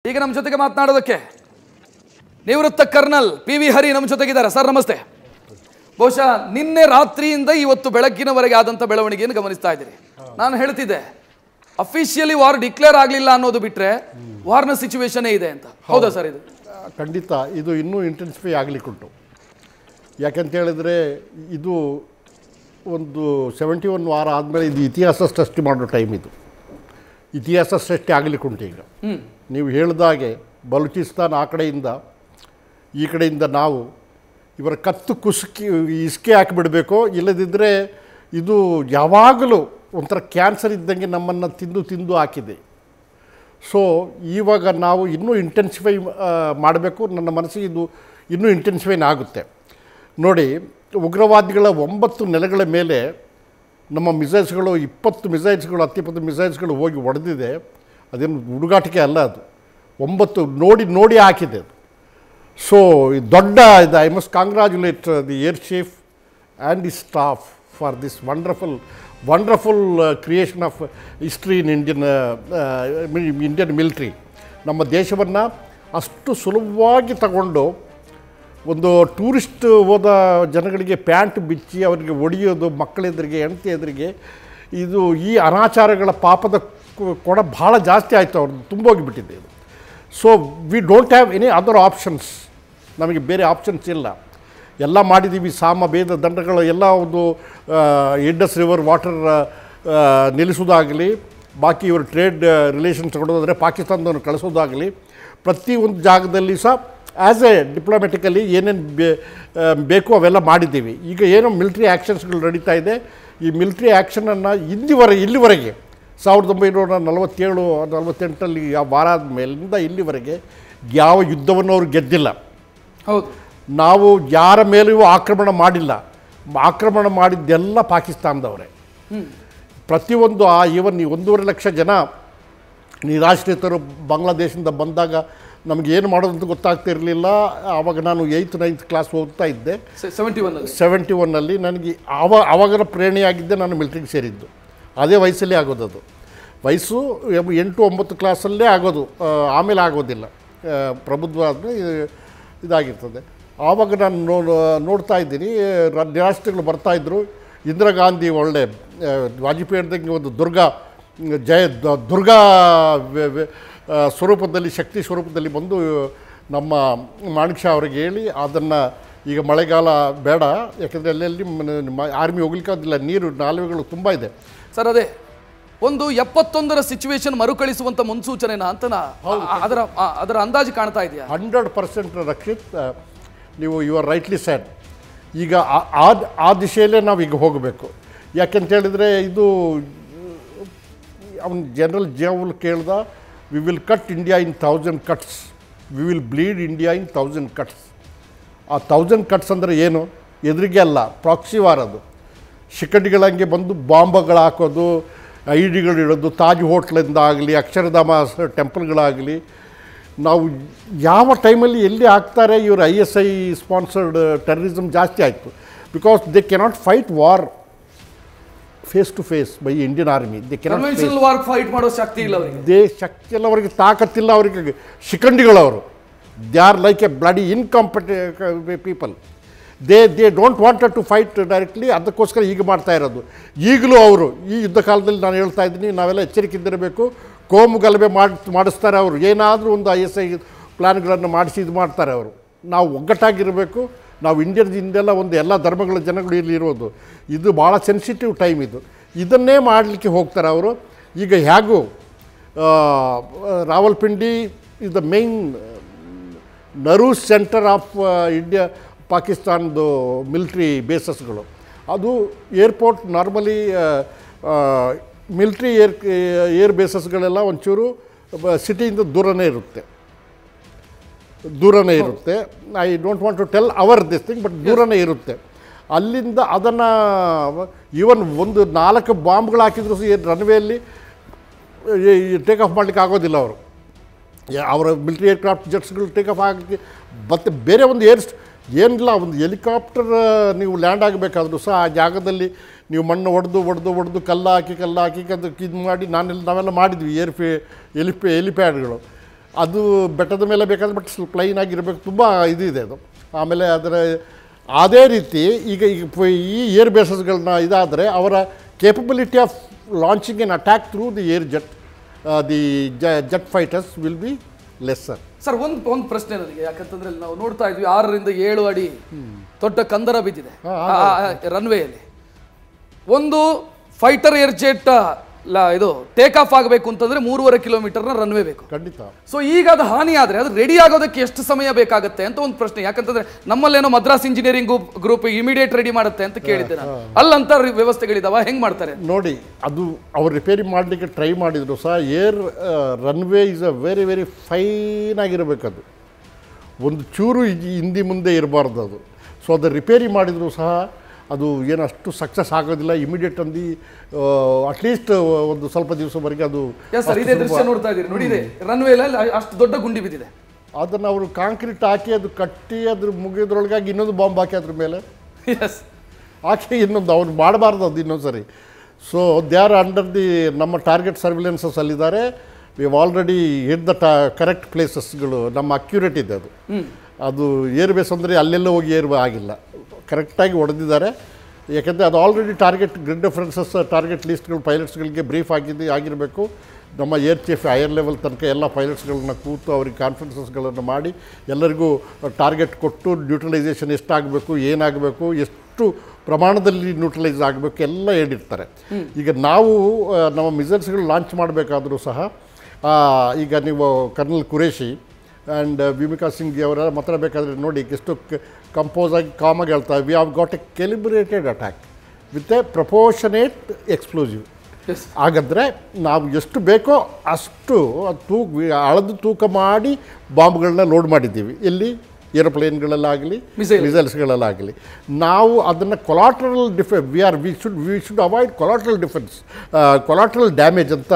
ಈಗ ನಮ್ಮ ಜೊತೆಗೆ ಮಾತನಾಡೋದಕ್ಕೆ ನಿವೃತ್ತ ಕರ್ನಲ್ PV ಹರಿ ನಮ್ಮ ಜೊತೆಗಿದ್ದಾರೆ. ಸರ್ ನಮಸ್ತೆ. ಬಹುಶಃ ನಿನ್ನೆ ರಾತ್ರಿಯಿಂದ ಇವತ್ತು ಬೆಳಗ್ಗಿನವರೆಗೆ ಆದಂಥ ಬೆಳವಣಿಗೆಯನ್ನು ಗಮನಿಸ್ತಾ ಇದ್ದೀರಿ. ನಾನು ಹೇಳ್ತಿದ್ದೆ ಅಫಿಷಿಯಲಿ ವಾರ್ ಡಿಕ್ಲೇರ್ ಆಗಲಿಲ್ಲ ಅನ್ನೋದು ಬಿಟ್ಟರೆ ವಾರ್ನ ಸಿಚುವೇಶನೇ ಇದೆ ಅಂತ. ಹೌದಾ ಸರ್? ಇದು ಖಂಡಿತ ಇದು ಇನ್ನೂ ಇಂಟೆನ್ಸಿಫೈ ಆಗಲಿಕ್ಕುಂಟು. ಯಾಕಂತ ಹೇಳಿದ್ರೆ ಇದು ಒಂದು 71 ವಾರ ಆದಮೇಲೆ ಇದು ಇತಿಹಾಸ ಸೃಷ್ಟಿ ಮಾಡೋ ಟೈಮ್. ಇದು ಇತಿಹಾಸ ಸೃಷ್ಟಿ ಆಗಲಿಕ್ಕುಂಟು. ಈಗ ನೀವು ಹೇಳಿದಾಗೆ ಬಲೂಚಿಸ್ತಾನ್ ಆ ಕಡೆಯಿಂದ ಈ ಕಡೆಯಿಂದ ನಾವು ಇವರ ಕತ್ತು ಕುಸುಕಿ ಇಸ್ಕೆ ಹಾಕಿಬಿಡಬೇಕು. ಇಲ್ಲದಿದ್ದರೆ ಇದು ಯಾವಾಗಲೂ ಒಂಥರ ಕ್ಯಾನ್ಸರ್ ಇದ್ದಂಗೆ ನಮ್ಮನ್ನು ತಿಂದು ತಿಂದು ಹಾಕಿದೆ. ಸೊ ಇವಾಗ ನಾವು ಇನ್ನೂ ಇಂಟೆನ್ಸಿಫೈ ಮಾಡಬೇಕು. ನನ್ನ ಮನಸ್ಸಿಗೆ ಇದು ಇನ್ನೂ ಇಂಟೆನ್ಸಿಫೈನ್ ಆಗುತ್ತೆ. ನೋಡಿ, ಉಗ್ರವಾದಿಗಳ 9 ನೆಲೆಗಳ ಮೇಲೆ ನಮ್ಮ ಮಿಸೈಲ್ಸ್ಗಳು 20 ಮಿಸೈಲ್ಸ್ಗಳು 10-20 ಮಿಸೈಲ್ಸ್ಗಳು ಹೋಗಿ ಹೊಡೆದಿದೆ. ಅದೇನು ಹುಡುಗಾಟಿಕೆ ಅಲ್ಲ, ಅದು 9 ನೋಡಿ ಹಾಕಿದೆ ಅದು. ಸೊ ದೊಡ್ಡ ಇದು I must congratulate the air chief and the staff for this wonderful creation of history in Indian military. ನಮ್ಮ ದೇಶವನ್ನು ಅಷ್ಟು ಸುಲಭವಾಗಿ ತಗೊಂಡು ಒಂದು ಟೂರಿಸ್ಟ್ ಹೋದ ಜನಗಳಿಗೆ ಪ್ಯಾಂಟ್ ಬಿಚ್ಚಿ ಅವರಿಗೆ ಹೊಡೆಯೋದು, ಮಕ್ಕಳೆದುರಿಗೆ ಹೆಂಡತಿ ಎದುರಿಗೆ, ಇದು ಈ ಅನಾಚಾರಗಳ ಪಾಪದ ಕೊಡ ಭಾಳ ಜಾಸ್ತಿ ಆಯಿತು. ಅವ್ರದ್ದು ತುಂಬೋಗಿಬಿಟ್ಟಿದೆ ಇದು. So we don't have any other options. ನಮಗೆ ಬೇರೆ ಆಪ್ಷನ್ಸ್ ಇಲ್ಲ. ಎಲ್ಲ ಮಾಡಿದ್ದೀವಿ. ಸಾಮ ಭೇದ ದಂಡಗಳು ಎಲ್ಲ ಒಂದು ಇಂಡಸ್ ರಿವರ್ ವಾಟರ್ ನಿಲ್ಲಿಸೋದಾಗಲಿ, ಬಾಕಿ ಇವರು ಟ್ರೇಡ್ ರಿಲೇಷನ್ಸ್ ಕೊಡೋದಾದರೆ ಪಾಕಿಸ್ತಾನದವ್ರನ್ನ ಕಳಿಸೋದಾಗಲಿ, ಪ್ರತಿಯೊಂದು ಜಾಗದಲ್ಲಿ ಸಹ ಆ್ಯಸ್ ಎ ಡಿಪ್ಲೊಮ್ಯಾಟಿಕಲಿ ಏನೇನು ಬೇಕು ಅವೆಲ್ಲ ಮಾಡಿದ್ದೀವಿ. ಈಗ ಏನೋ ಮಿಲಿಟ್ರಿ ಆ್ಯಕ್ಷನ್ಸ್ಗಳು ನಡೀತಾ ಇದೆ. ಈ ಮಿಲಿಟ್ರಿ ಆ್ಯಕ್ಷನನ್ನು ಇಲ್ಲಿವರೆಗೆ 1947-48 ಯಾವ ವಾರ ಆದಮೇಲಿಂದ ಇಲ್ಲಿವರೆಗೆ ಯಾವ ಯುದ್ಧವನ್ನು ಅವರು ಗೆದ್ದಿಲ್ಲ. ಹೌದು. ನಾವು ಯಾರ ಮೇಲೆಯೂ ಆಕ್ರಮಣ ಮಾಡಿಲ್ಲ. ಆಕ್ರಮಣ ಮಾಡಿದ್ದೆಲ್ಲ ಪಾಕಿಸ್ತಾನದವರೇ. ಪ್ರತಿಯೊಂದು ಈವನ್ 1.5 ಲಕ್ಷ ಜನ ನಿರಾಶ್ರಿತರು ಬಾಂಗ್ಲಾದೇಶದಿಂದ ಬಂದಾಗ ನಮಗೆ ಏನು ಮಾಡೋದು ಅಂತ ಗೊತ್ತಾಗ್ತಿರಲಿಲ್ಲ. ಆವಾಗ ನಾನು 8th 9th ಕ್ಲಾಸ್ ಓದ್ತಾ ಇದ್ದೆ. 71ನಲ್ಲಿ ನನಗೆ ಆವಾಗ ಪ್ರೇರಣೆಯಾಗಿದ್ದೆ. ನಾನು ಮಿಲಿಟ್ರಿಗೆ ಸೇರಿದ್ದು ಅದೇ ವಯಸ್ಸಲ್ಲೇ ಆಗೋದದು. ವಯಸ್ಸು 8-9 ಕ್ಲಾಸಲ್ಲೇ ಆಗೋದು, ಆಮೇಲೆ ಆಗೋದಿಲ್ಲ. ಪ್ರಬುದ್ಧ ಆದಮೇಲೆ ಇದಾಗಿರ್ತದೆ. ಆವಾಗ ನಾನು ನೋಡ್ತಾ ಇದ್ದೀನಿ, ನಿರಾಶ್ರಿತಗಳು ಬರ್ತಾಯಿದ್ರು. ಇಂದಿರಾ ಗಾಂಧಿ ಒಳ್ಳೆ ವಾಜಪೇಯಿ ಹೇಳ್ದಂಗೆ ಒಂದು ದುರ್ಗಾ ಸ್ವರೂಪದಲ್ಲಿ, ಶಕ್ತಿ ಸ್ವರೂಪದಲ್ಲಿ ಬಂದು ನಮ್ಮ ಮಾಣಿಕ್ ಶಾ ಅವರಿಗೆ ಹೇಳಿ ಅದನ್ನು ಈಗ ಮಳೆಗಾಲ ಬೇಡ, ಯಾಕೆಂದರೆ ಅಲ್ಲೆಲ್ಲಿ ಆರ್ಮಿ ಹೋಗ್ಲಿಕ್ಕಾಗಿಲ್ಲ, ನೀರು ನಾಲುವೆಗಳು ತುಂಬ ಇದೆ. ಸರ್ ಅದೇ ಒಂದು 71ರ ಸಿಚುವೇಶನ್ ಮರುಕಳಿಸುವಂಥ ಮುನ್ಸೂಚನೆನ ಅಂತ ಅದರ ಅಂದಾಜು ಕಾಣ್ತಾ ಇದೆಯಾ? 100% ರಕ್ಷಿತ್, ನೀವು ಯು ಆರ್ ರೈಟ್ಲಿ ಸೆಡ್. ಈಗ ಆ ದಿಶೆಯಲ್ಲೇ ನಾವು ಈಗ ಹೋಗಬೇಕು. ಯಾಕೆಂತ ಹೇಳಿದರೆ ಇದು ಅವನು ಜನರಲ್ ಜಿಯಾವುಲ್ ಕೇಳ್ದ, we will cut India in 1000 cuts, we will bleed India in 1000 cuts. ಆ 1000 ಕಟ್ಸ್ ಅಂದರೆ ಏನು? ಎದುರಿಗೆ ಅಲ್ಲ, ಪ್ರಾಕ್ಸಿ ವಾರ್. ಅದು ಶಿಖಂಡಿಗಳಂಗೆ ಬಂದು ಬಾಂಬಗಳು ಹಾಕೋದು, ಐಡಿಗಳು ಇಡೋದು, ತಾಜ್ ಹೋಟ್ಲಿಂದ ಆಗಲಿ, ಅಕ್ಷರಧಾಮ ಟೆಂಪಲ್ಗಳಾಗಲಿ, ನಾವು ಯಾವ ಟೈಮಲ್ಲಿ ಎಲ್ಲಿ ಆಗ್ತಾರೆ ಇವರು ISI ಸ್ಪಾನ್ಸರ್ಡ್ ಟೆರರಿಸಮ್ ಜಾಸ್ತಿ ಆಯಿತು. Because they cannot fight war face to face by Indian army. They cannot war fight ಮಾಡೋ ಶಕ್ತಿ ಇಲ್ಲ ಅವರಿಗೆ. ಶಕ್ತಿ ಇಲ್ಲ ಅವರಿಗೆ, ತಾಕತ್ತಿಲ್ಲ ಅವರಿಗೆ. ಶಿಖಂಡಿಗಳವರು, they are like a bloody incompetent people. They don't wanted to fight directly. ಅದಕ್ಕೋಸ್ಕರ ಈಗ ಮಾಡ್ತಾ ಇರೋದು. ಈಗಲೂ ಅವರು ಈ ಯುದ್ಧ ಕಾಲದಲ್ಲಿ ನಾನು ಹೇಳ್ತಾ ಇದ್ದೀನಿ, ನಾವೆಲ್ಲ ಎಚ್ಚರಿಕೆಯಿಂದಿರಬೇಕು. ಕೋಮು ಗಲಭೆ ಮಾಡಿಸ್ತಾರೆ ಅವರು. ಏನಾದರೂ ಒಂದು ISI ಪ್ಲ್ಯಾನ್ಗಳನ್ನು ಮಾಡಿಸಿ ಇದು ಮಾಡ್ತಾರೆ ಅವರು. ನಾವು ಒಗ್ಗಟ್ಟಾಗಿರಬೇಕು. ನಾವು ಇಂಡಿಯನ್ಸ್ ಒಂದು ಎಲ್ಲ ಧರ್ಮಗಳ ಜನಗಳು ಇಲ್ಲಿ ಇರೋದು. ಇದು ಭಾಳ ಸೆನ್ಸಿಟಿವ್ ಟೈಮ್ ಇದು. ಇದನ್ನೇ ಮಾಡಲಿಕ್ಕೆ ಹೋಗ್ತಾರೆ ಅವರು. ಈಗ ಹೇಗೂ Rawalpindi is the main nerve centre of India, ಪಾಕಿಸ್ತಾನದ್ದು ಮಿಲಿಟ್ರಿ ಬೇಸಸ್ಗಳು. ಅದು ಏರ್ಪೋರ್ಟ್ ನಾರ್ಮಲಿ ಮಿಲಿಟ್ರಿ ಏರ್ ಬೇಸಸ್ಗಳೆಲ್ಲ ಒಂಚೂರು ಸಿಟಿಯಿಂದ ದೂರನೇ ಇರುತ್ತೆ. I don't want to tell our this thing, but ದೂರನೇ ಇರುತ್ತೆ. ಅಲ್ಲಿಂದ ಅದನ್ನು ಈವನ್ ಒಂದು 4 ಬಾಂಬ್ಗಳು ಹಾಕಿದ್ರು ರನ್ವೇಯಲ್ಲಿ ಟೇಕ್ ಆಫ್ ಮಾಡಲಿಕ್ಕೆ ಆಗೋದಿಲ್ಲ. ಅವರ ಮಿಲಿಟ್ರಿ ಏರ್ಕ್ರಾಫ್ಟ್ ಜೆಟ್ಸ್ಗಳು ಟೇಕ್ ಆಫ್ ಆಗಿ ಮತ್ತು ಬೇರೆ ಒಂದು ಏನಿಲ್ಲ, ಒಂದು ಹೆಲಿಕಾಪ್ಟರ್ ನೀವು ಲ್ಯಾಂಡ್ ಆಗಬೇಕಾದ್ರೂ ಸಹ ಆ ಜಾಗದಲ್ಲಿ ನೀವು ಮಣ್ಣು ಹೊಡೆದು ಕಲ್ಲು ಹಾಕಿ ಅದಕ್ಕೆ ಇದು ಮಾಡಿ ನಾವೆಲ್ಲ ಮಾಡಿದ್ವಿ. ಹೆಲಿಪ್ಯಾಡ್ಗಳು ಅದು ಬೆಟ್ಟದ ಮೇಲೆ ಬೇಕಾದ್ರೆ ಬಟ್ ಸ್ವಲ್ಪ ಪ್ಲೈನ್ ಆಗಿರಬೇಕು, ತುಂಬ ಇದಿದೆ ಅದು. ಆಮೇಲೆ ಅದರ ಅದೇ ರೀತಿ ಈಗ ಈ ಏರ್ ಬೇಸಸ್ಗಳನ್ನ ಇದಾದರೆ ಅವರ capability of launching N attack through the air jet the jet fighters will be lesser. Sir ಒಂದು ಪ್ರಶ್ನೆ ನನಗೆ, ಯಾಕಂತಂದ್ರೆ ನಾವು ನೋಡ್ತಾ ಇದ್ವಿ 6 ರಿಂದ 7 ಅಡಿ ದೊಡ್ಡ ಕಂದರ ಬಿದ್ದಿದೆ ರನ್ವೇಯಲ್ಲಿ. ಒಂದು ಫೈಟರ್ ಏರ್ ಜೆಟ್ ಇದು ಟೇಕ್ ಆಫ್ ಆಗಬೇಕು ಅಂತಂದ್ರೆ 3.5 ಕಿಲೋಮೀಟರ್ನ ರನ್ವೇ ಬೇಕು ಖಂಡಿತ. ಸೊ ಈಗ ಅದು ಹಾನಿ ಆದರೆ ಅದು ರೆಡಿ ಆಗೋದಕ್ಕೆ ಎಷ್ಟು ಸಮಯ ಬೇಕಾಗುತ್ತೆ ಅಂತ ಒಂದು ಪ್ರಶ್ನೆ. ಯಾಕಂತಂದ್ರೆ ನಮ್ಮಲ್ಲೇನೋ Madras engineering group immediate ready ಮಾಡುತ್ತೆ ಅಂತ ಕೇಳಿದ್ದೆ ನಾನು. ಅಲ್ಲಂತ ವ್ಯವಸ್ಥೆಗಳಿದಾವ, ಹೆಂಗ್ ಮಾಡ್ತಾರೆ ನೋಡಿ? ಅದು ಅವ್ರು ರಿಪೇರಿ ಮಾಡಲಿಕ್ಕೆ ಟ್ರೈ ಮಾಡಿದ್ರು ಸಹ air runway is a very very fine ಆಗಿರಬೇಕದು, ಒಂದು ಚೂರು ಹಿಂದಿ ಮುಂದೆ ಇರಬಾರ್ದು ಅದು. ಸೊ ಅದು ರಿಪೇರಿ ಮಾಡಿದ್ರು ಸಹ ಅದು ಏನಷ್ಟು ಸಕ್ಸಸ್ ಆಗೋದಿಲ್ಲ ಇಮಿಡಿಯೇಟ್ ಅಂದು. ಅಟ್ಲೀಸ್ಟ್ ಒಂದು ಸ್ವಲ್ಪ ದಿವಸವರೆಗೆ ಅದು. ಸರ್ ಇದೇ ದೃಶ್ಯ ನೋಡ್ತಾ ಇದ್ದೀರಿ ನೋಡಿ, ಇದೆ ರನ್ವೇಲ ಅಷ್ಟು ದೊಡ್ಡ ಗುಂಡಿ ಬಿದ್ದಿದೆ. ಅದನ್ನು ಅವರು ಕಾಂಕ್ರೀಟ್ ಹಾಕಿ ಅದು ಕಟ್ಟಿ ಅದ್ರ ಮುಗಿದ್ರೊಳಗಾಗಿ ಇನ್ನೊಂದು ಬಾಂಬ್ ಹಾಕಿ ಅದ್ರ ಮೇಲೆ ಹಾಕಿ ಇನ್ನೊಂದು ಅವ್ರು ಮಾಡಬಾರ್ದು ಅದು ಇನ್ನೊಂದು ಸರಿ. So they are under the ನಮ್ಮ ಟಾರ್ಗೆಟ್ ಸರ್ವಿಲೆನ್ಸಸ್ ಅಲ್ಲಿದ್ದಾರೆ. We have already hit the correct ಪ್ಲೇಸಸ್ಗಳು, ನಮ್ಮ ಅಕ್ಯುರೇಟ್ ಇದೆ ಅದು. ಅದು ಏರ್ ಬೇಸ್ ಅಂದರೆ ಅಲ್ಲೆಲ್ಲ ಹೋಗಿ ಏರ್ ಆಗಿಲ್ಲ, ಕರೆಕ್ಟಾಗಿ ಹೊಡೆದಿದ್ದಾರೆ. ಯಾಕೆಂದರೆ ಅದು already target grid differences target ಲಿಸ್ಟ್ಗಳು ಪೈಲಟ್ಸ್ಗಳಿಗೆ ಬ್ರೀಫ್ ಆಗಿರಬೇಕು. ನಮ್ಮ ಏರ್ ಚೀಫ್ ಹೈಯರ್ ಲೆವೆಲ್ ತನಕ ಎಲ್ಲ ಪೈಲಟ್ಸ್ಗಳನ್ನ ಕೂತು ಅವ್ರಿಗೆ ಕಾನ್ಫರೆನ್ಸಸ್ಗಳನ್ನು ಮಾಡಿ ಎಲ್ಲರಿಗೂ ಟಾರ್ಗೆಟ್ ಕೊಟ್ಟು ನ್ಯೂಟ್ರಲೈಸೇಷನ್ ಎಷ್ಟಾಗಬೇಕು, ಏನಾಗಬೇಕು, ಎಷ್ಟು ಪ್ರಮಾಣದಲ್ಲಿ ನ್ಯೂಟ್ರಲೈಸ್ ಆಗಬೇಕು ಎಲ್ಲ ಹೇಳಿರ್ತಾರೆ. ಈಗ ನಾವು ನಮ್ಮ ಮಿಸೈಲ್ಸ್ಗಳು ಲಾಂಚ್ ಮಾಡಬೇಕಾದ್ರೂ ಸಹ ಈಗ ನೀವು ಕರ್ನಲ್ ಕುರೇಶಿ ಆ್ಯಂಡ್ ವಿಮಿಕಾ ಸಿಂಗ್ ಅವರ ಮಾತಾಡಬೇಕಾದ್ರೆ ನೋಡಿ ಎಷ್ಟು ಕಂಪೋಸ್ ಆಗಿ ಕಾಮಾಗಿ ಹೇಳ್ತಾರೆ. We have got a calibrated attack with a proportionate explosive. ಹಾಗಾದರೆ ನಾವು ಎಷ್ಟು ಬೇಕೋ ಅಷ್ಟು ಅಳದು ತೂಕ ಮಾಡಿ ಬಾಂಬ್ಗಳನ್ನ ಲೋಡ್ ಮಾಡಿದ್ದೀವಿ. ಎಲ್ಲಿ? ಏರೋಪ್ಲೇನ್ಗಳಲ್ಲಾಗಲಿ ಮಿಸೈಲ್ಸ್ಗಳಲ್ಲಾಗಲಿ. ನಾವು ಅದನ್ನು collateral we should avoid collateral damage ಅಂತ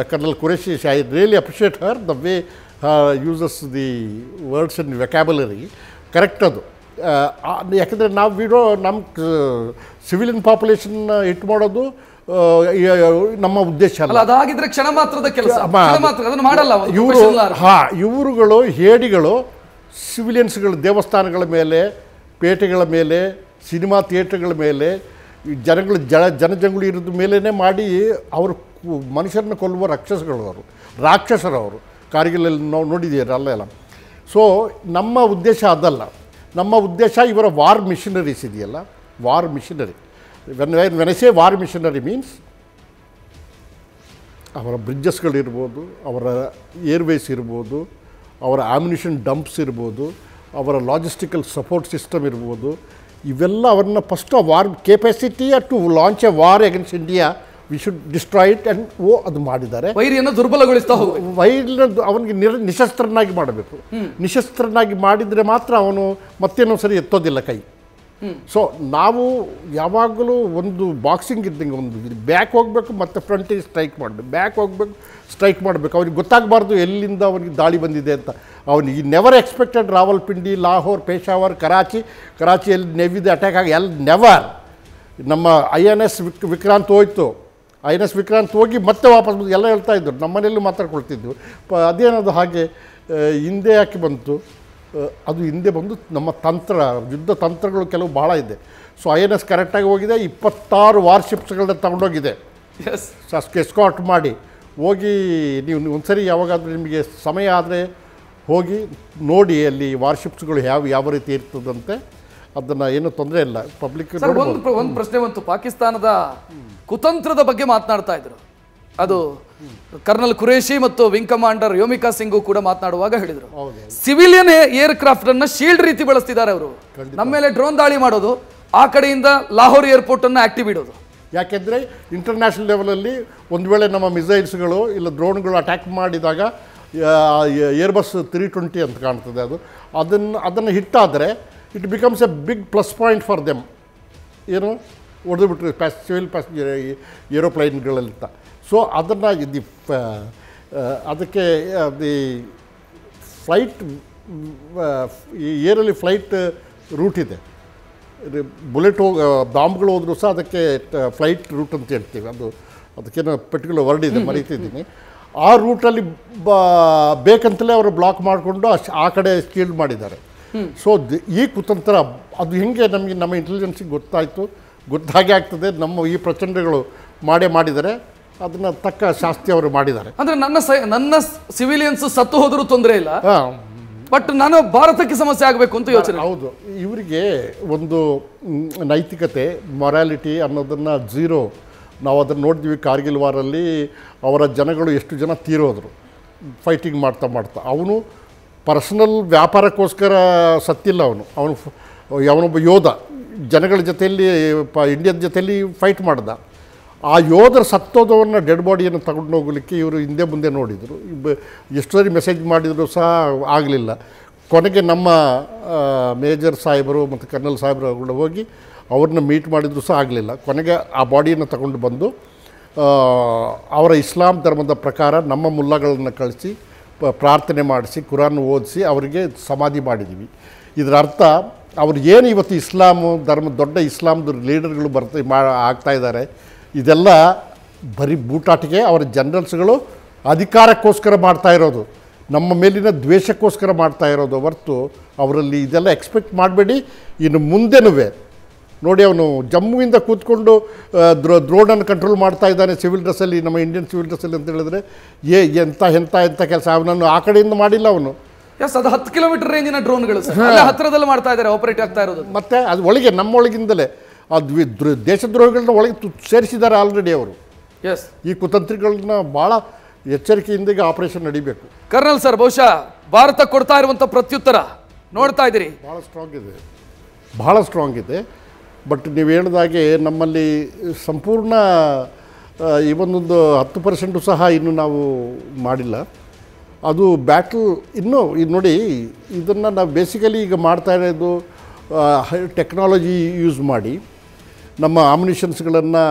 colonel Qureshi. I really appreciate her the way uses the words in vocabulary. Correct ಅದು. ಯಾಕೆಂದರೆ ನಾವು ನಮ್ಮ ಸಿವಿಲಿಯನ್ ಪಾಪ್ಯುಲೇಷನ್ ಹಿಟ್ ಮಾಡೋದು ನಮ್ಮ ಉದ್ದೇಶ ಅಲ್ಲ. ಅದಾಗಿದ್ರೆ ಕ್ಷಣ ಮಾತ್ರದ ಕೆಲಸ, ಅದನ್ನು ಮಾಡಲ್ಲ ಇವರು. ಇವರುಗಳು ಹೇಡಿಗಳು ಸಿವಿಲಿಯನ್ಸ್ಗಳು ದೇವಸ್ಥಾನಗಳ ಮೇಲೆ, ಪೇಟೆಗಳ ಮೇಲೆ, ಸಿನಿಮಾ ಥಿಯೇಟರ್ಗಳ ಮೇಲೆ, ಜನಜಂಗುಳಿ ಇರೋದ್ರ ಮೇಲೇ ಮಾಡಿ ಅವರು ಮನುಷ್ಯರನ್ನ ಕೊಲ್ಲುವ ರಾಕ್ಷಸರವರು ಕಾರ್ಗಿಲಲ್ಲಿ ನಾವು ನೋಡಿದ್ದೀರ ಅಲ್ಲೆಲ್ಲ. ಸೊ ನಮ್ಮ ಉದ್ದೇಶ ಅದಲ್ಲ. ನಮ್ಮ ಉದ್ದೇಶ ಇವರ ವಾರ್ ಮಿಷನರೀಸ್ ಇದೆಯಲ್ಲ, war machinery. When I say war machinery means ಅವರ ಬ್ರಿಡ್ಜಸ್ಗಳಿರ್ಬೋದು, ಅವರ ಏರ್ವೇಸ್ ಇರ್ಬೋದು, ಅವರ ಆಮ್ಯುನಿಷನ್ ಡಂಪ್ಸ್ ಇರ್ಬೋದು, ಅವರ ಲಾಜಿಸ್ಟಿಕಲ್ ಸಪೋರ್ಟ್ ಸಿಸ್ಟಮ್ ಇರ್ಬೋದು. ಇವೆಲ್ಲ ಅವ್ರನ್ನ first war capacity to launch a war against India we should destroy it and ಅದು ಮಾಡಿದ್ದಾರೆ. ವೈರಿಯನ್ನು ದುರ್ಬಲಗೊಳಿಸ್ತಾ ಹೋಗಿ ಅವನಿಗೆ ನಿಶಸ್ತ್ರನಾಗಿ ಮಾಡಬೇಕು. ನಿಶಸ್ತ್ರನಾಗಿ ಮಾಡಿದರೆ ಮಾತ್ರ ಅವನು ಮತ್ತೇನೋ ಸರಿ ಎತ್ತೋದಿಲ್ಲ ಕೈ. ಸೊ ನಾವು ಯಾವಾಗಲೂ ಒಂದು ಬಾಕ್ಸಿಂಗ್ ಇದ್ದಂಗೆ, ಒಂದು ಬ್ಯಾಕ್ ಹೋಗಬೇಕು ಮತ್ತು ಫ್ರಂಟಿಗೆ ಸ್ಟ್ರೈಕ್ ಮಾಡಬೇಕು, ಬ್ಯಾಕ್ ಹೋಗಬೇಕು, ಸ್ಟ್ರೈಕ್ ಮಾಡಬೇಕು. ಅವ್ನಿಗೆ ಗೊತ್ತಾಗಬಾರ್ದು ಎಲ್ಲಿಂದ ಅವನಿಗೆ ದಾಳಿ ಬಂದಿದೆ ಅಂತ. ಅವನಿಗೆ ನೆವರ್ ಎಕ್ಸ್ಪೆಕ್ಟೆಡ್ ರಾವಲ್ಪಿಂಡಿ, ಲಾಹೋರ್, ಪೇಶಾವರ್, ಕರಾಚಿಯಲ್ಲಿ ನೆವಿದೆ ಅಟ್ಯಾಕ್ ಆಗಿ ನೆವರ್. ನಮ್ಮ INS ವಿಕ್ರಾಂತ್ ಹೋಯ್ತು, INS ವಿಕ್ರಾಂತ್ ಹೋಗಿ ಮತ್ತೆ ವಾಪಸ್ ಬಂದು ಎಲ್ಲ ಹೇಳ್ತಾ ಇದ್ದರು. ನಮ್ಮ ಮನೆಯಲ್ಲೂ ಮಾತಾಡ್ಕೊಳ್ತಿದ್ವು. ಅದೇನದು ಹಾಗೆ ಹಿಂದೆ ಯಾಕೆ ಬಂತು? ಅದು ಹಿಂದೆ ಬಂದು ನಮ್ಮ ಯುದ್ಧ ತಂತ್ರಗಳು ಕೆಲವು ಭಾಳ ಇದೆ. ಸೊ INS ಕರೆಕ್ಟಾಗಿ ಹೋಗಿದೆ, 26 ವಾರ್ಶಿಪ್ಸ್ಗಳನ್ನ ತಗೊಂಡೋಗಿದೆ ಎಸ್ಕಾರ್ಟ್ ಮಾಡಿ. ಹೋಗಿ ನೀವು ಒಂದ್ಸರಿ ಯಾವಾಗಾದರೂ ನಿಮಗೆ ಸಮಯ ಆದರೆ ಹೋಗಿ ನೋಡಿ ಅಲ್ಲಿ ವಾರ್ಶಿಪ್ಸ್ಗಳು ಯಾವ ರೀತಿ ಇರ್ತದಂತೆ. ಅದನ್ನು ಏನೂ ತೊಂದರೆ ಇಲ್ಲ, ಪಬ್ಲಿಕ್. ಒಂದು ಪ್ರಶ್ನೆ ಬಂತು, ಪಾಕಿಸ್ತಾನದ ಕುತಂತ್ರದ ಬಗ್ಗೆ ಮಾತನಾಡ್ತಾ ಇದ್ರು. ಅದು ಕರ್ನಲ್ ಕುರೇಶಿ ಮತ್ತು ವಿಂಗ್ ಕಮಾಂಡರ್ ಯೋಮಿಕಾ ಸಿಂಗು ಕೂಡ ಮಾತನಾಡುವಾಗ ಹೇಳಿದರು, ಸಿವಿಲಿಯನ್ ಏರ್ಕ್ರಾಫ್ಟ್ ಅನ್ನ ಶೀಲ್ಡ್ ರೀತಿ ಬಳಸ್ತಿದ್ದಾರೆ ಅವರು. ನಮ್ಮ ಮೇಲೆ ಡ್ರೋನ್ ದಾಳಿ ಮಾಡೋದು, ಆ ಕಡೆಯಿಂದ ಲಾಹೋರ್ ಏರ್ಪೋರ್ಟ್ ಅನ್ನು ಆಕ್ಟಿವ್ ಇಡೋದು. ಯಾಕೆಂದರೆ ಇಂಟರ್ನ್ಯಾಷನಲ್ ಲೆವೆಲಲ್ಲಿ ಒಂದು ವೇಳೆ ನಮ್ಮ ಮಿಸೈಲ್ಸ್ಗಳು ಇಲ್ಲ ಡ್ರೋನ್ಗಳು ಅಟ್ಯಾಕ್ ಮಾಡಿದಾಗ ಏರ್ಬಸ್ 320 ಅಂತ ಕಾಣ್ತದೆ, ಅದನ್ನು ಹಿಟ್ಟಾದರೆ it becomes a big plus point for them. ಏನು ಹೊಡೆದುಬಿಟ್ರೆ ಸಿವಿಲ್ ಪ್ಯಾಸೆಂಜರ್ ಏರೋಪ್ಲೈನ್ಗಳಲ್ಲಿಂತ. ಸೊ ಅದನ್ನು ಅದಕ್ಕೆ ದಿ ಫ್ಲೈಟ್ ಏರಲ್ಲಿ ಫ್ಲೈಟ್ ರೂಟ್ ಇದೆ. ಬುಲೆಟ್ ಬಾಂಬ್ಗಳು ಹೋದರೂ ಸಹ ಅದಕ್ಕೆ ಫ್ಲೈಟ್ ರೂಟ್ ಅಂತ ಹೇಳ್ತೀವಿ. ಅದಕ್ಕೇನೋ ಪರ್ಟಿಕ್ಯುಲರ್ ವರ್ಡ್ ಇದೆ, ಮರೀತಿದ್ದೀನಿ. ಆ ರೂಟಲ್ಲಿ ಬೇಕಂತಲೇ ಅವರು ಬ್ಲಾಕ್ ಮಾಡಿಕೊಂಡು ಆ ಕಡೆ ಶೀಲ್ಡ್ ಮಾಡಿದ್ದಾರೆ. ಸೊ ಈ ಕುತಂತ್ರ ಅದು ಹೆಂಗೆ ನಮಗೆ ನಮ್ಮ ಇಂಟೆಲಿಜೆನ್ಸಿಗೆ ಗೊತ್ತಾಗೇ ಆಗ್ತದೆ. ನಮ್ಮ ಈ ಪ್ರಚಂಡಗಳು ಮಾಡಿದ್ದಾರೆ, ಅದನ್ನು ತಕ್ಕ ಶಾಸ್ತಿ ಅವರು ಮಾಡಿದ್ದಾರೆ. ಅಂದರೆ ನನ್ನ ಸಿವಿಲಿಯನ್ಸ್ ಸತ್ತು ಹೋದರೂ ತೊಂದರೆ ಇಲ್ಲ, ಬಟ್ ನಾನು ಭಾರತಕ್ಕೆ ಸಮಸ್ಯೆ ಆಗಬೇಕು ಅಂತ ಯೋಚನೆ. ಹೌದು, ಇವರಿಗೆ ಒಂದು ನೈತಿಕತೆ ಮೊರಾಲಿಟಿ ಅನ್ನೋದನ್ನು ಝೀರೋ. ನಾವು ಅದನ್ನು ನೋಡಿದ್ವಿ ಕಾರ್ಗಿಲ್ ವಾರಲ್ಲಿ. ಅವರ ಜನಗಳು ಎಷ್ಟು ಜನ ತೀರೋದ್ರು ಫೈಟಿಂಗ್ ಮಾಡ್ತಾ. ಅವನು ಪರ್ಸನಲ್ ವ್ಯಾಪಾರಕ್ಕೋಸ್ಕರ ಸತ್ತಿಲ್ಲ. ಅವನೊಬ್ಬ ಯೋಧ, ಜನಗಳ ಜೊತೆಯಲ್ಲಿ ಇಂಡಿಯನ್ ಜೊತೆಯಲ್ಲಿ ಫೈಟ್ ಮಾಡ್ದ. ಆ ಯೋಧರ ಸತ್ತೋದವನ್ನು ಡೆಡ್ ಬಾಡಿಯನ್ನು ತಗೊಂಡು ಹೋಗಲಿಕ್ಕೆ ಇವರು ಹಿಂದೆ ಮುಂದೆ ನೋಡಿದರು. ಎಷ್ಟು ಸರಿ ಮೆಸೇಜ್ ಮಾಡಿದರೂ ಸಹ ಆಗಲಿಲ್ಲ. ಕೊನೆಗೆ ನಮ್ಮ ಮೇಜರ್ ಸಾಹೇಬರು ಮತ್ತು ಕರ್ನಲ್ ಸಾಹೇಬರು ಹೋಗಿ ಅವ್ರನ್ನ ಮೀಟ್ ಮಾಡಿದರೂ ಸಹ ಆಗಲಿಲ್ಲ. ಕೊನೆಗೆ ಆ ಬಾಡಿಯನ್ನು ತಗೊಂಡು ಬಂದು ಅವರ ಇಸ್ಲಾಂ ಧರ್ಮದ ಪ್ರಕಾರ ನಮ್ಮ ಮುಲ್ಲಗಳನ್ನು ಕಳಿಸಿ ಪ್ರಾರ್ಥನೆ ಮಾಡಿಸಿ ಕುರಾನ್ ಓದಿಸಿ ಅವರಿಗೆ ಸಮಾಧಿ ಮಾಡಿದ್ದೀವಿ. ಇದರ ಅರ್ಥ ಅವ್ರು ಏನು ಇವತ್ತು ಇಸ್ಲಾಮು ದೊಡ್ಡ ಇಸ್ಲಾಮ್ದು ಲೀಡರ್ಗಳು ಆಗ್ತಾ ಇದ್ದಾರೆ, ಇದೆಲ್ಲ ಬರೀ ಬೂಟಾಟಿಗೆ. ಅವರ ಜನರಲ್ಸ್ಗಳು ಅಧಿಕಾರಕ್ಕೋಸ್ಕರ ಮಾಡ್ತಾ ಇರೋದು, ನಮ್ಮ ಮೇಲಿನ ದ್ವೇಷಕ್ಕೋಸ್ಕರ ಮಾಡ್ತಾ ಇರೋದು ಹೊರತು ಅವರಲ್ಲಿ ಇದೆಲ್ಲ ಎಕ್ಸ್ಪೆಕ್ಟ್ ಮಾಡಬೇಡಿ. ಇನ್ನು ಮುಂದೆನೂ ನೋಡಿ, ಅವನು ಜಮ್ಮುವಿಂದ ಕೂತ್ಕೊಂಡು ಡ್ರೋನನ್ನು ಕಂಟ್ರೋಲ್ ಮಾಡ್ತಾ ಇದ್ದಾನೆ ಸಿವಿಲ್ ಡ್ರೆಸ್ಸಲ್ಲಿ, ನಮ್ಮ ಇಂಡಿಯನ್ ಸಿವಿಲ್ ಡ್ರೆಸ್ಸಲ್ಲಿ ಅಂತ ಹೇಳಿದ್ರೆ ಎಂಥ ಕೆಲಸ. ಅವನನ್ನು ಆ ಕಡೆಯಿಂದ ಮಾಡಿಲ್ಲ ಅವನು. ಅದು 10 ಕಿಲೋಮೀಟರ್ ರೇಂಜಿನ ಡ್ರೋನ್ಗಳು ಹತ್ತಿರದಲ್ಲಿ ಮಾಡ್ತಾ ಇದ್ದಾರೆ, ಆಪರೇಟ್ ಆಗ್ತಾ ಇರೋದು. ಮತ್ತೆ ಅದು ಒಳಗೆ ನಮ್ಮೊಳಗಿಂದಲೇ ಅದು ದೇಶದ್ರೋಹಿಗಳನ್ನ ಒಳಗೆ ಸೇರಿಸಿದ್ದಾರೆ ಆಲ್ರೆಡಿ ಅವರು. ಎಸ್, ಈ ಕುತಂತ್ರಿಗಳನ್ನ ಭಾಳ ಎಚ್ಚರಿಕೆಯಿಂದ ಈಗ ಆಪರೇಷನ್ ನಡಿಬೇಕು. ಕರ್ನಲ್ ಸರ್, ಬಹುಶಃ ಭಾರತ ಕೊಡ್ತಾ ಇರುವಂಥ ಪ್ರತ್ಯುತ್ತರ ನೋಡ್ತಾ ಇದ್ದೀರಿ, ಭಾಳ ಸ್ಟ್ರಾಂಗ್ ಇದೆ. ಬಟ್ ನೀವು ಹೇಳಿದಾಗೆ ನಮ್ಮಲ್ಲಿ ಸಂಪೂರ್ಣ ಇವೊಂದೊಂದು 10% ಸಹ ಇನ್ನೂ ನಾವು ಮಾಡಿಲ್ಲ. ಅದು ಬ್ಯಾಟಲ್ ಇನ್ನೂ ಇದು ನೋಡಿ, ಇದನ್ನು ನಾವು ಬೇಸಿಕಲಿ ಈಗ ಮಾಡ್ತಾ ಇರೋದು ಟೆಕ್ನಾಲಜಿ ಯೂಸ್ ಮಾಡಿ ನಮ್ಮ ಆಮ್ಯುನಿಷನ್ಸ್ಗಳನ್ನು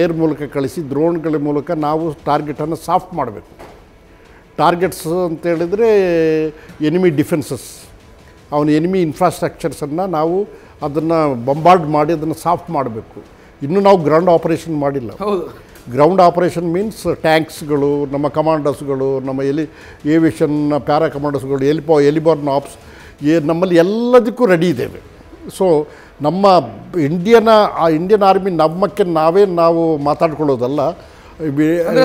ಏರ್ ಮೂಲಕ ಕಳಿಸಿ ಡ್ರೋನ್ಗಳ ಮೂಲಕ ನಾವು ಟಾರ್ಗೆಟನ್ನು ಸಾಫ್ಟ್ ಮಾಡಬೇಕು. ಟಾರ್ಗೆಟ್ಸ್ ಅಂತೇಳಿದರೆ ಎನಿಮಿ ಡಿಫೆನ್ಸಸ್, ಅವನ ಎನಿಮಿ ಇನ್ಫ್ರಾಸ್ಟ್ರಕ್ಚರ್ಸನ್ನು ನಾವು ಅದನ್ನು ಬಂಬಾರ್ಡ್ ಮಾಡಿ ಅದನ್ನು ಸಾಫ್ಟ್ ಮಾಡಬೇಕು. ಇನ್ನೂ ನಾವು ಗ್ರೌಂಡ್ ಆಪರೇಷನ್ ಮಾಡಿಲ್ಲ. ಗ್ರೌಂಡ್ ಆಪರೇಷನ್ ಮೀನ್ಸ್ ಟ್ಯಾಂಕ್ಸ್ಗಳು, ನಮ್ಮ ಕಮಾಂಡರ್ಸ್ಗಳು, ನಮ್ಮ ಏವಿಯೇಷನ್ ಪ್ಯಾರಾ ಕಮಾಂಡರ್ಸ್ಗಳು, ಎಲಿಬಾರ್ನ್ ಆಪ್ಸ್, ನಮ್ಮಲ್ಲಿ ಎಲ್ಲದಕ್ಕೂ ರೆಡಿ ಇದ್ದೇವೆ. ಸೊ ನಮ್ಮ ಇಂಡಿಯನ್ ಆರ್ಮಿ ನಾವು ಮಾತಾಡ್ಕೊಳ್ಳೋದಲ್ಲ.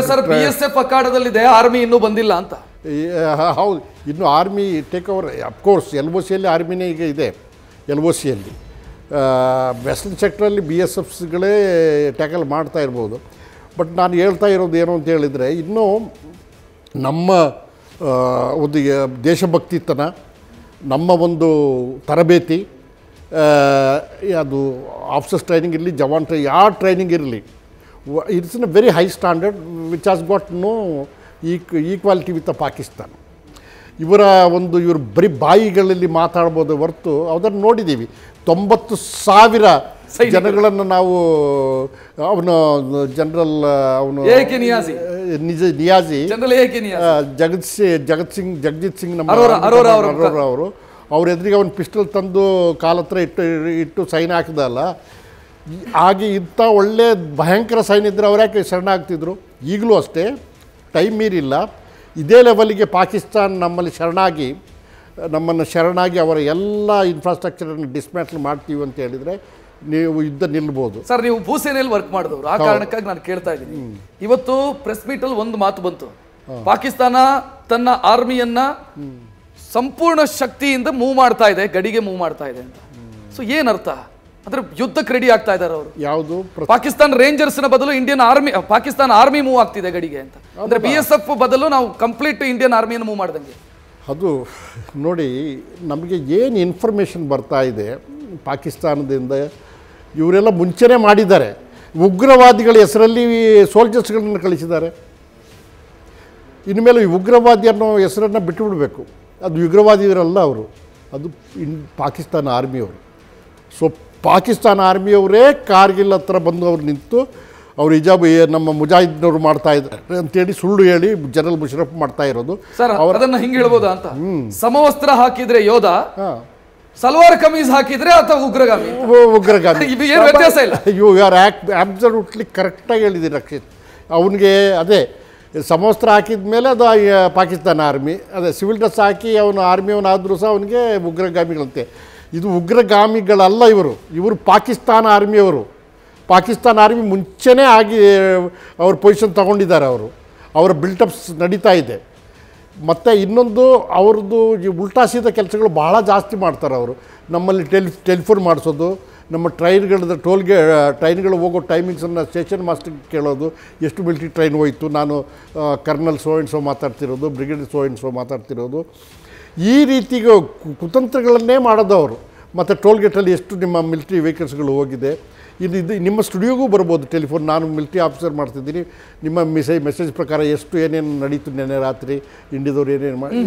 ಸರ್, BSF ಅಖಾಡದಲ್ಲಿದೆ, ಆರ್ಮಿ ಇನ್ನೂ ಬಂದಿಲ್ಲ ಅಂತ. ಹೌದು, ಇನ್ನು ಆರ್ಮಿ ಟೇಕ್ ಓವರ್. ಅಫ್ಕೋರ್ಸ್ LOCಯಲ್ಲಿ ಆರ್ಮಿನೇ ಈಗ ಇದೆ. LOCಯಲ್ಲಿ ವೆಸ್ಟರ್ನ್ ಸೆಕ್ಟ್ರಲ್ಲಿ BSFಗಳೇ ಟ್ಯಾಕಲ್ ಮಾಡ್ತಾ ಇರ್ಬೋದು. ಬಟ್ ನಾನು ಹೇಳ್ತಾ ಇರೋದು ಏನು ಅಂತ ಹೇಳಿದರೆ, ಇನ್ನೂ ನಮ್ಮ ಒಂದು ದೇಶಭಕ್ತಿತನ, ನಮ್ಮ ಒಂದು ತರಬೇತಿ, ಅದು ಆಫೀಸರ್ಸ್ ಟ್ರೈನಿಂಗ್ ಇರಲಿ, ಜವಾನ್ ಯಾವ ಟ್ರೈನಿಂಗ್ ಇರಲಿ, it's in a very high standard which has got no equality with Pakistan. ಇವರು ಬರೀ ಬಾಯಿಗಳಲ್ಲಿ ಮಾತಾಡ್ಬೋದು ಹೊರತು ಅದನ್ನು ನೋಡಿದ್ದೀವಿ. 90,000 ಜನಗಳನ್ನು ನಾವು ಅವನು ಜನರಲ್ ನಿಯಾಜಿ ಜಗಜಿತ್ ಸಿಂಗ್ ನಮ್ಮ ಅವ್ರ ಎದುರಿಗೆ ಅವನು ಪಿಸ್ಟಲ್ ತಂದು ಕಾಲ ಹತ್ರ ಇಟ್ಟು ಸೈನ್ ಹಾಕಿದಲ್ಲ. ಹಾಗೆ ಇಂಥ ಒಳ್ಳೆ ಭಯಂಕರ ಸೈನ್ ಇದ್ದರೆ ಅವ್ರು ಯಾಕೆ ಶರಣಾಗ್ತಿದ್ರು? ಈಗಲೂ ಅಷ್ಟೇ, ಟೈಮ್ ಮೀರಿಲ್ಲ. ಇದೇ ಲೆವೆಲ್ಗೆ ಪಾಕಿಸ್ತಾನ ನಮ್ಮನ್ನು ಶರಣಾಗಿ ಅವರ ಎಲ್ಲ ಇನ್ಫ್ರಾಸ್ಟ್ರಕ್ಚರನ್ನು ಡಿಸ್ಮ್ಯಾಂಟಲ್ ಮಾಡ್ತೀವಿ ಅಂತ ಹೇಳಿದರೆ ನೀವು ಯುದ್ಧ ನಿಲ್ಬೋದು. ಸರ್, ನೀವು ಭೂಸೇನೆಯಲ್ಲಿ ವರ್ಕ್ ಮಾಡಿದವರು, ಆ ಕಾರಣಕ್ಕಾಗಿ ನಾನು ಕೇಳ್ತಾ ಇದ್ದೀನಿ. ಇವತ್ತು ಪ್ರೆಸ್ ಮೀಟಲ್ಲಿ ಒಂದು ಮಾತು ಬಂತು, ಪಾಕಿಸ್ತಾನ ತನ್ನ ಆರ್ಮಿಯನ್ನ ಸಂಪೂರ್ಣ ಶಕ್ತಿಯಿಂದ ಮೂವ್ ಮಾಡ್ತಾ ಇದೆ, ಗಡಿಗೆ ಮೂವ್ ಮಾಡ್ತಾ ಇದೆ ಅಂತ. ಸೊ ಏನರ್ಥ? ಅಂದ್ರೆ ಯುದ್ಧಕ್ಕೆ ರೆಡಿ ಆಗ್ತಾ ಇದ್ದಾರೆ ಅವರು. ಯಾವುದು? ಪಾಕಿಸ್ತಾನ ರೇಂಜರ್ಸ್ನ ಬದಲು ಪಾಕಿಸ್ತಾನ ಆರ್ಮಿ ಮೂವ್ ಆಗ್ತಿದೆ ಗಡಿಗೆ ಅಂತ. ಅಂದ್ರೆ BSF ಬದಲು ನಾವು ಕಂಪ್ಲೀಟ್ ಇಂಡಿಯನ್ ಆರ್ಮಿಯನ್ನು ಮೂವ್ ಮಾಡ್ದಂಗೆ. ಅದು ನೋಡಿ, ನಮಗೆ ಏನು ಇನ್ಫಾರ್ಮೇಷನ್ ಬರ್ತಾ ಇದೆ ಪಾಕಿಸ್ತಾನದಿಂದ, ಇವರೆಲ್ಲ ಮುಂಚೆನೇ ಮಾಡಿದ್ದಾರೆ. ಉಗ್ರವಾದಿಗಳ ಹೆಸರಲ್ಲಿ ಸೋಲ್ಜರ್ಸ್ಗಳನ್ನು ಕಳಿಸಿದ್ದಾರೆ. ಇನ್ಮೇಲೆ ಈ ಉಗ್ರವಾದಿ ಅನ್ನೋ ಹೆಸರನ್ನು ಬಿಟ್ಟುಬಿಡಬೇಕು. ಅದು ಉಗ್ರವಾದಿಯವರಲ್ಲ ಅವರು, ಅದು ಪಾಕಿಸ್ತಾನ ಆರ್ಮಿಯವರು. ಸೊ ಪಾಕಿಸ್ತಾನ ಆರ್ಮಿಯವರೇ ಕಾರ್ಗಿಲ್ ಹತ್ರ ಬಂದು ಅವ್ರು ನಿಂತು ಅವ್ರು ಹಿಜಾಬ್ ನಮ್ಮ ಮುಜಾಹಿದ್ನವ್ರು ಮಾಡ್ತಾ ಇದ್ದಾರೆ ಅಂತೇಳಿ ಸುಳ್ಳು ಹೇಳಿ ಜನರಲ್ ಮುಷರಫ್ ಮಾಡ್ತಾ ಇರೋದು. ಸರ್, ಅದನ್ನು ಹಿಂಗೆ ಹೇಳ್ಬೋದಾ ಅಂತ? ಸಮವಸ್ತ್ರ ಹಾಕಿದ್ರೆ ಯೋಧ, ಸಲ್ವಾರ್ ಕಮೀಸ್ ಹಾಕಿದ್ರೆ ಅಥವಾ ಉಗ್ರಗಾಮಿ ಏನು ವ್ಯತ್ಯಾಸ ಇಲ್ಲ. ಯು ಆರ್ ಅಬ್ಸಲ್ಯೂಟ್ಲಿ ಕರೆಕ್ಟಾಗಿ ಹೇಳಿದ್ದೀರಿ ರಕ್ಷಿತ್. ಅವನಿಗೆ ಅದೇ ಸಮವಸ್ತ್ರ ಹಾಕಿದ ಮೇಲೆ ಅದು ಪಾಕಿಸ್ತಾನ ಆರ್ಮಿ, ಅದೇ ಸಿವಿಲ್ ಡ್ರೆಸ್ ಹಾಕಿ ಅವನು ಆರ್ಮಿಯವನಾದರೂ ಸಹ ಅವನಿಗೆ ಉಗ್ರಗಾಮಿಗಳಂತೆ. ಇದು ಉಗ್ರಗಾಮಿಗಳಲ್ಲ, ಇವರು ಪಾಕಿಸ್ತಾನ ಆರ್ಮಿಯವರು. ಪಾಕಿಸ್ತಾನ ಆರ್ಮಿ ಮುಂಚೆನೇ ಆಗಿ ಅವ್ರ ಪೊಸಿಷನ್ ತಗೊಂಡಿದ್ದಾರೆ. ಅವರ ಬಿಲ್ಟಪ್ಸ್ ನಡೀತಾ ಇದೆ. ಮತ್ತು ಇನ್ನೊಂದು ಅವ್ರದ್ದು ಈ ಉಲ್ಟಾ ಸೀದ ಕೆಲಸಗಳು ಭಾಳ ಜಾಸ್ತಿ ಮಾಡ್ತಾರೆ ಅವರು. ನಮ್ಮಲ್ಲಿ ಟೆಲಿಫೋನ್ ಮಾಡಿಸೋದು, ನಮ್ಮ ಟ್ರೈನ್ಗಳು ಹೋಗೋ ಟೈಮಿಂಗ್ಸನ್ನು ಸ್ಟೇಷನ್ ಮಾಸ್ಟರ್ಗೆ ಕೇಳೋದು, ಎಷ್ಟು ಮಿಲಿಟರಿ ಟ್ರೈನ್ ಹೋಯಿತು, ನಾನು ಕರ್ನಲ್ ಸೋ ಆ್ಯಂಡ್ ಸೋ ಮಾತಾಡ್ತಿರೋದು, ಬ್ರಿಗೇಡಿಯರ್ ಸೋ ಆ್ಯಂಡ್ ಸೋ ಮಾತಾಡ್ತಿರೋದು, ಈ ರೀತಿಗೆ ಕುತಂತ್ರಗಳನ್ನೇ ಮಾಡೋದು ಅವರು. ಮತ್ತು ಟೋಲ್ಗೇಟಲ್ಲಿ ಎಷ್ಟು ನಿಮ್ಮ ಮಿಲಿಟ್ರಿ ವೆಹಿಕಲ್ಸ್ಗಳು ಹೋಗಿದೆ. ಇದು ನಿಮ್ಮ ಸ್ಟುಡಿಯೋಗೂ ಬರ್ಬೋದು ಟೆಲಿಫೋನ್. ನಾನು ಮಿಲಿಟ್ರಿ ಆಫೀಸರ್ ಮಾಡ್ತಿದ್ದೀನಿ, ನಿಮ್ಮ ಮೆಸೇಜ್ ಪ್ರಕಾರ ಎಷ್ಟು ಏನೇನು ನಡೀತು ನೆನ್ನೆ ರಾತ್ರಿ, ಇಂಡಿಯಾದವ್ರು ಏನೇನು ಮಾಡಿ.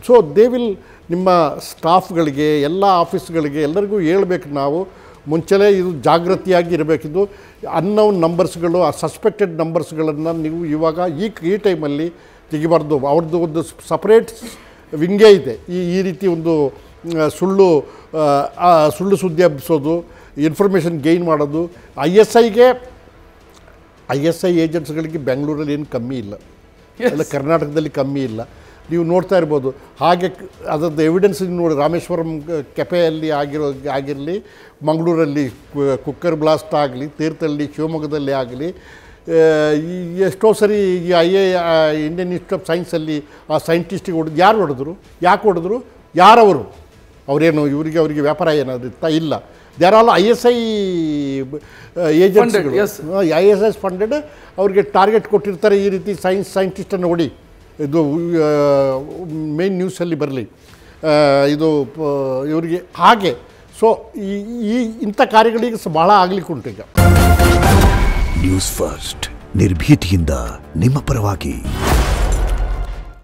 ಸೊ ದೇ ವಿಲ್ ನಿಮ್ಮ ಸ್ಟಾಫ್ಗಳಿಗೆ, ಎಲ್ಲ ಆಫೀಸ್ಗಳಿಗೆ ಎಲ್ಲರಿಗೂ ಹೇಳ್ಬೇಕು. ನಾವು ಮುಂಚೆಲೇ ಇದು ಜಾಗೃತಿಯಾಗಿ ಇರಬೇಕಿದ್ದು. ಅನ್ನೌನ್ ನಂಬರ್ಸ್ಗಳು, ಆ ಸಸ್ಪೆಕ್ಟೆಡ್ ನಂಬರ್ಸ್ಗಳನ್ನು ನೀವು ಇವಾಗ ಈ ಟೈಮಲ್ಲಿ ತೆಗಿಬಾರ್ದು. ಅವ್ರದ್ದು ಒಂದು ಸಪ್ರೇಟ್ ವಿಂಗೇ ಇದೆ. ಈ ರೀತಿ ಒಂದು ಸುಳ್ಳು ಸುದ್ದಿ ಹಬ್ಬಿಸೋದು, ಇನ್ಫಾರ್ಮೇಷನ್ ಗೈನ್ ಮಾಡೋದು. ಐ ಎಸ್ ಐ ಏಜೆಂಟ್ಸ್ಗಳಿಗೆ ಬೆಂಗಳೂರಲ್ಲಿ ಏನು ಕಮ್ಮಿ ಇಲ್ಲ, ಎಲ್ಲ ಕರ್ನಾಟಕದಲ್ಲಿ ಕಮ್ಮಿ ಇಲ್ಲ. ನೀವು ನೋಡ್ತಾ ಇರ್ಬೋದು. ಹಾಗೆ ಅದರದ್ದು ಎವಿಡೆನ್ಸ್ ನೋಡಿ, ರಾಮೇಶ್ವರಂ ಕೆಫೆಯಲ್ಲಿ ಆಗಿರಲಿ, ಮಂಗಳೂರಲ್ಲಿ ಕುಕ್ಕರ್ ಬ್ಲಾಸ್ಟ್ ಆಗಲಿ, ತೀರ್ಥಹಳ್ಳಿ ಶಿವಮೊಗ್ಗದಲ್ಲಿ ಆಗಲಿ, ಎಷ್ಟೋ ಸರಿ ಈ ಇಂಡಿಯನ್ ಇನ್ಸ್ಟಿಟ್ಯೂಟ್ ಆಫ್ ಸೈನ್ಸಲ್ಲಿ ಆ ಸೈಂಟಿಸ್ಟಿಗೆ ಹೊಡೆದು, ಯಾರು ಹೊಡೆದ್ರು, ಯಾಕೆ ಹೊಡೆದ್ರು, ಯಾರವರು, ಅವರೇನು ಅವರಿಗೆ ವ್ಯಾಪಾರ ಏನಾದ್ರು ಇರ್ತಾ ಇಲ್ಲ. ದೇ ಆರ್ ಆಲ್ ISI ಏಜೆನ್ಸಿಗಳು, ISI ಫಂಡೆಡ್. ಅವ್ರಿಗೆ ಟಾರ್ಗೆಟ್ ಕೊಟ್ಟಿರ್ತಾರೆ, ಈ ರೀತಿ ಸೈಂಟಿಸ್ಟನ್ನು ಹೊಡಿ, ಇದು ಮೇನ್ ನ್ಯೂಸಲ್ಲಿ ಬರಲಿ, ಇದು ಇವರಿಗೆ ಹಾಗೆ. ಸೊ ಇಂಥ ಕಾರ್ಯಗಳಿಗೆ ಭಾಳ ಆಗಲಿಕ್ಕೆ ಉಂಟು ಈಗ. ನ್ಯೂಸ್ ಫಸ್ಟ್, ನಿರ್ಭೀತಿಯಿಂದ ನಿಮ್ಮ ಪರವಾಗಿ.